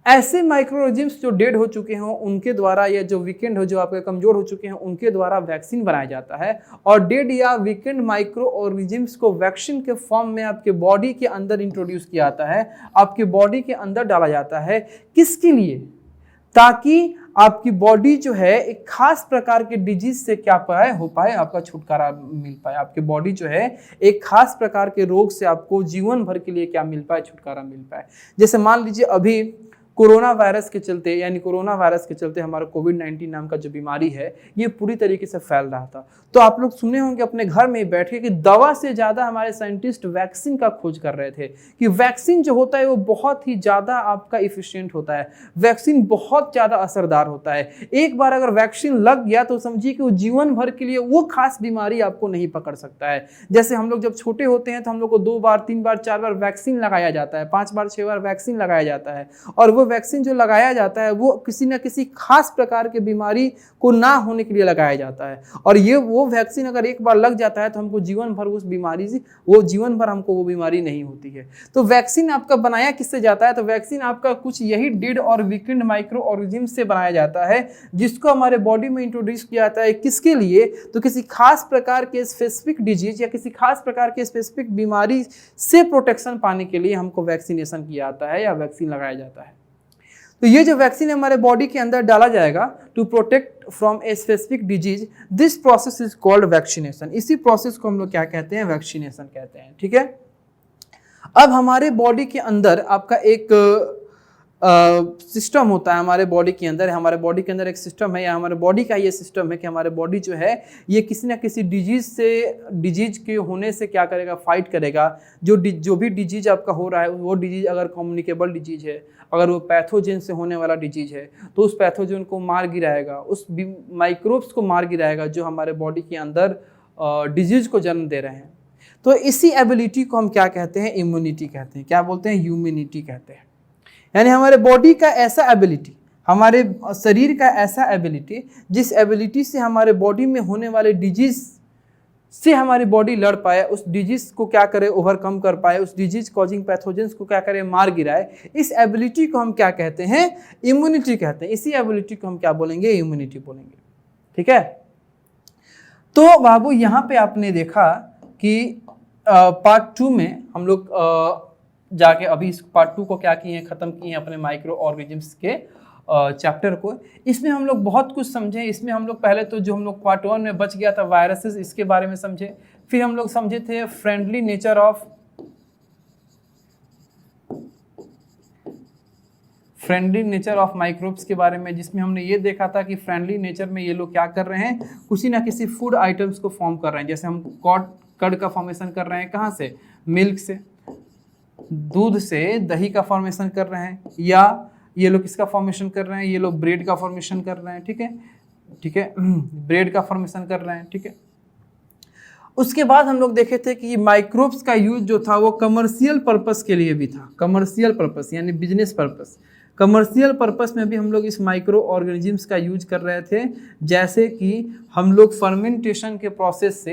ऐसे माइक्रो ऑर्गेनिजम्स जो डेड हो चुके हों उनके द्वारा, या जो वीकेंड हो, जो आपके कमजोर हो चुके हैं, उनके द्वारा वैक्सीन बनाया जाता है। और डेड या वीकेंड माइक्रो ऑर्गेनिजम्स को वैक्सीन के फॉर्म में आपके बॉडी के अंदर इंट्रोड्यूस किया जाता है, आपके बॉडी के अंदर डाला जाता है। किसके लिए, ताकि आपकी बॉडी जो है एक खास प्रकार के डिजीज से क्या हो पाए, आपका छुटकारा मिल पाए। आपकी बॉडी जो है एक खास प्रकार के रोग से आपको जीवन भर के लिए क्या मिल पाए, छुटकारा मिल पाए। जैसे मान लीजिए अभी कोरोना वायरस के चलते हमारा कोविड-19 नाम का जो बीमारी है ये पूरी तरीके से फैल रहा था। तो आप लोग सुने होंगे अपने घर में बैठ के कि दवा से ज़्यादा हमारे साइंटिस्ट वैक्सीन का खोज कर रहे थे कि वैक्सीन जो होता है वो बहुत ही ज़्यादा आपका इफिशिएंट होता है, वैक्सीन बहुत ज़्यादा असरदार होता है। एक बार अगर वैक्सीन लग गया तो समझिए कि वो जीवन भर के लिए वो खास बीमारी आपको नहीं पकड़ सकता है। जैसे हम लोग जब छोटे होते हैं तो हम लोग को 2 बार 3 बार 4 बार वैक्सीन लगाया जाता है, 5 बार 6 बार वैक्सीन लगाया जाता है, और वो वैक्सीन जो लगाया जाता है वो किसी न किसी खास प्रकार के बीमारी को ना होने के लिए लगाया जाता है। और ये वो वैक्सीन अगर एक बार लग जाता है तो हमको जीवन भर उस बीमारी से जीवन भर हमको वो बीमारी नहीं होती है। तो वैक्सीन आपका बनाया किससे जाता है, तो वैक्सीन आपका कुछ यही डेड और वीकेंड माइक्रो ऑर्गेनिज्म से बनाया जाता है, जिसको हमारे बॉडी में इंट्रोड्यूस किया जाता है। किसके लिए, तो किसी खास प्रकार के स्पेसिफिक डिजीज या किसी खास प्रकार के स्पेसिफिक बीमारी से प्रोटेक्शन पाने के लिए हमको वैक्सीनेशन किया जाता है या वैक्सीन लगाया जाता है। तो ये जो वैक्सीन हमारे बॉडी के अंदर डाला जाएगा to protect from a specific disease, this process is called vaccination. इसी प्रोसेस को हम लोग क्या कहते हैं, वैक्सीनेशन कहते हैं। ठीक है, अब हमारे बॉडी के अंदर आपका एक सिस्टम होता है। हमारे बॉडी के अंदर एक सिस्टम है, या हमारे बॉडी का ये सिस्टम है कि हमारे बॉडी जो है ये किसी ना किसी डिजीज के होने से क्या करेगा, फाइट करेगा। जो भी डिजीज आपका हो रहा है वो डिजीज अगर कम्युनिकेबल डिजीज है, अगर वो पैथोजन से होने वाला डिजीज है तो उस पैथोजन को मार गिराएगा, उस माइक्रोब्स को मार गिराएगा जो हमारे बॉडी के अंदर डिजीज को जन्म दे रहे हैं। तो इसी एबिलिटी को हम क्या कहते हैं, इम्यूनिटी कहते हैं। क्या बोलते हैं, ह्यूमैनिटी कहते हैं। यानी हमारे बॉडी का ऐसा एबिलिटी, हमारे शरीर का ऐसा एबिलिटी, जिस एबिलिटी से हमारे बॉडी में होने वाले डिजीज से हमारी बॉडी लड़ पाए, उस डिजीज को क्या करे, ओवरकम कर पाए, उस डिजीज कॉजिंग पैथोजेंस को क्या करे, मार गिराए। इस एबिलिटी को हम क्या कहते हैं, इम्यूनिटी कहते हैं। इसी एबिलिटी को हम क्या बोलेंगे, इम्यूनिटी बोलेंगे। ठीक है, तो बाबू यहाँ पे आपने देखा कि पार्ट 2 में हम लोग जाके अभी इस पार्ट 2 को क्या किए हैं, ख़त्म किए हैं अपने माइक्रो ऑर्गेनिज्म्स के चैप्टर को। इसमें हम लोग बहुत कुछ समझे। इसमें हम लोग पहले तो जो हम लोग पार्ट 1 में बच गया था वायरसेस, इसके बारे में समझे। फिर हम लोग समझे थे फ्रेंडली नेचर ऑफ माइक्रोब्स के बारे में, जिसमें हमने ये देखा था कि फ्रेंडली नेचर में ये लोग क्या कर रहे हैं, किसी ना किसी फूड आइटम्स को फॉर्म कर रहे हैं। जैसे हम कर्ड का फॉर्मेशन कर रहे हैं, कहाँ से, मिल्क से, दूध से दही का फॉर्मेशन कर रहे हैं, या ये लोग किसका फॉर्मेशन कर रहे हैं, ये लोग ब्रेड का फॉर्मेशन कर रहे हैं। ठीक है, ब्रेड का फॉर्मेशन कर रहे हैं। ठीक है, उसके बाद हम लोग देखे थे कि माइक्रोब्स का यूज जो था वो कमर्शियल पर्पस के लिए भी था। कमर्शियल पर्पस यानी बिजनेस पर्पस, कमर्शियल पर्पस में भी हम लोग इस माइक्रो ऑर्गेनिजम्स का यूज कर रहे थे। जैसे कि हम लोग फर्मेंटेशन के प्रोसेस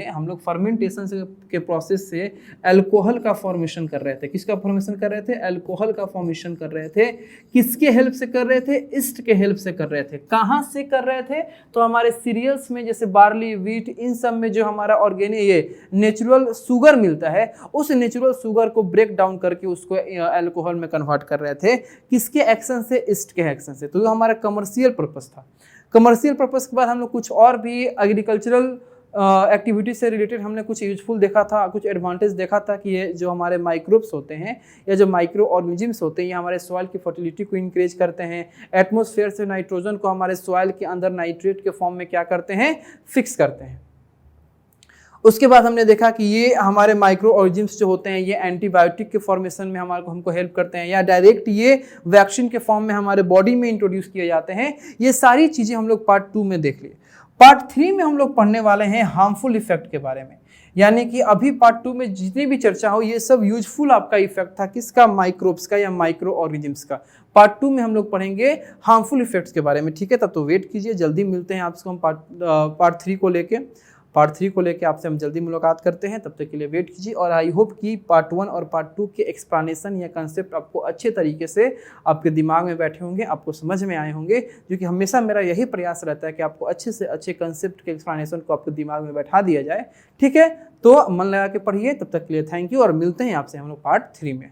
से अल्कोहल का फॉर्मेशन कर रहे थे। किसका फॉर्मेशन कर रहे थे, अल्कोहल का फॉर्मेशन कर रहे थे। किसके हेल्प से कर रहे थे, ईस्ट के हेल्प से कर रहे थे। कहाँ से कर रहे थे, तो हमारे सीरियल्स में जैसे बार्ली, व्हीट, इन सब में जो हमारा ऑर्गेनिक ये नेचुरल शुगर मिलता है, उस नेचुरल शुगर को ब्रेक डाउन करके उसको अल्कोहल में कन्वर्ट कर रहे थे। किसके एक्शन से, ईस्ट के एक्शन से। तो हमारा कमर्शियल पर्पस था। कमर्शियल पर्पस के बाद हम लोग कुछ और भी एग्रीकल्चरल एक्टिविटी से रिलेटेड हमने कुछ यूजफुल देखा था, कुछ एडवांटेज देखा था कि ये जो हमारे माइक्रोब्स होते हैं या जो माइक्रो ऑर्गेनिजम्स होते हैं, ये हमारे सॉइल की फर्टिलिटी को इंक्रीज करते हैं। एटमॉस्फेयर से नाइट्रोजन को हमारे सॉइल के अंदर नाइट्रेट के फॉर्म में क्या करते हैं, फिक्स करते हैं। उसके बाद हमने देखा कि ये हमारे माइक्रो ऑर्गेनिजम्स जो होते हैं ये एंटीबायोटिक के फॉर्मेशन में हमको हेल्प करते हैं, या डायरेक्ट ये वैक्सीन के फॉर्म में हमारे बॉडी में इंट्रोड्यूस किए जाते हैं। ये सारी चीज़ें हम लोग पार्ट 2 में देख लिए। पार्ट 3 में हम लोग पढ़ने वाले हैं हार्मफुल इफेक्ट के बारे में। यानी कि अभी पार्ट 2 में जितनी भी चर्चा हो, ये सब यूजफुल आपका इफेक्ट था। किसका, माइक्रोब्स का या माइक्रो ऑर्गेनिजम्स का। पार्ट 2 में हम लोग पढ़ेंगे हार्मफुल इफेक्ट्स के बारे में। ठीक है, तब तो वेट कीजिए, जल्दी मिलते हैं आपसे हम पार्ट 3 को लेके। आपसे हम जल्दी मुलाकात करते हैं, तब तक के लिए वेट कीजिए। और आई होप कि पार्ट 1 और पार्ट 2 के एक्सप्लेनेशन या कंसेप्ट आपको अच्छे तरीके से आपके दिमाग में बैठे होंगे, आपको समझ में आए होंगे, क्योंकि हमेशा मेरा यही प्रयास रहता है कि आपको अच्छे से अच्छे कंसेप्ट के एक्सप्लेनेशन को आपके दिमाग में बैठा दिया जाए। ठीक है, तो मन लगा के पढ़िए। तब तक के लिए थैंक यू, और मिलते हैं आपसे हम लोग पार्ट 3 में।